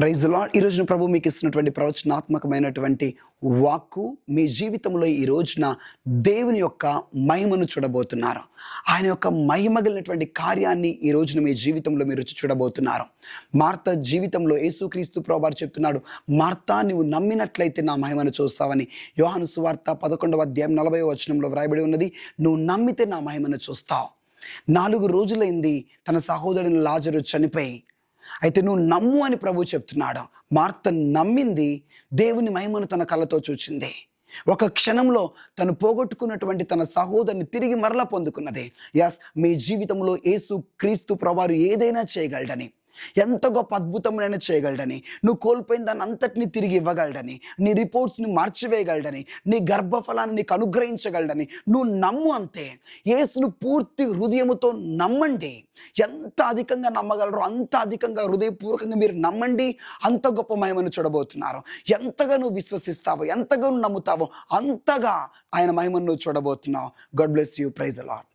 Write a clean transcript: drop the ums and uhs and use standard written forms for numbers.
Praise lord. ఈ రోజున ప్రభు మీకు ఇస్తున్నటువంటి ప్రవచనాత్మకమైనటువంటి వాక్కు మీ జీవితంలో ఈ రోజున దేవుని యొక్క మహిమను చూడబోతున్నారు. ఆయన యొక్క మహిమగలిగినటువంటి కార్యాన్ని ఈ రోజున మీ జీవితంలో మీరు రుచి చూడబోతున్నారు. మార్త జీవితంలో యేసుక్రీస్తు ప్రభువారు చెప్తున్నాడు, మార్తా నువ్వు నమ్మినట్లయితే నా మహిమను చూస్తావని. యోహాను సువార్త 11వ అధ్యాయం 40వ వచనంలో వ్రాయబడి ఉన్నది, నువ్వు నమ్మితే నా మహిమను చూస్తావు. 4 రోజులైంది తన సహోదరుని లాజరు చనిపోయి, అయితే నువ్వు నమ్ము అని ప్రభు చెప్తున్నాడు. మార్త నమ్మింది, దేవుని మహిమను తన కళ్ళతో చూచింది. ఒక క్షణంలో తను పోగొట్టుకున్నటువంటి తన సహోదరుని తిరిగి మరలా పొందుకున్నది. యస్, మీ జీవితంలో యేసు క్రీస్తు ప్రభువారు ఏదైనా చేయగలడని, ఎంత గొప్ప అద్భుతమైన చేయగలడని, నువ్వు కోల్పోయిన దాన్ని అంతటిని తిరిగి ఇవ్వగలడని, నీ రిపోర్ట్స్ని మార్చివేయగలడని, నీ గర్భఫలాన్ని నీకు అనుగ్రహించగలడని నువ్వు నమ్ము. అంతే. యేసును పూర్తి హృదయముతో నమ్మండి. ఎంత అధికంగా నమ్మగలరో అంత అధికంగా హృదయపూర్వకంగా మీరు నమ్మండి. అంత గొప్ప మహిమను చూడబోతున్నారు. ఎంతగా నువ్వు విశ్వసిస్తావో, ఎంతగా నువ్వు నమ్ముతావో అంతగా ఆయన మహిమను నువ్వు చూడబోతున్నావు. God bless you. Praise the lord.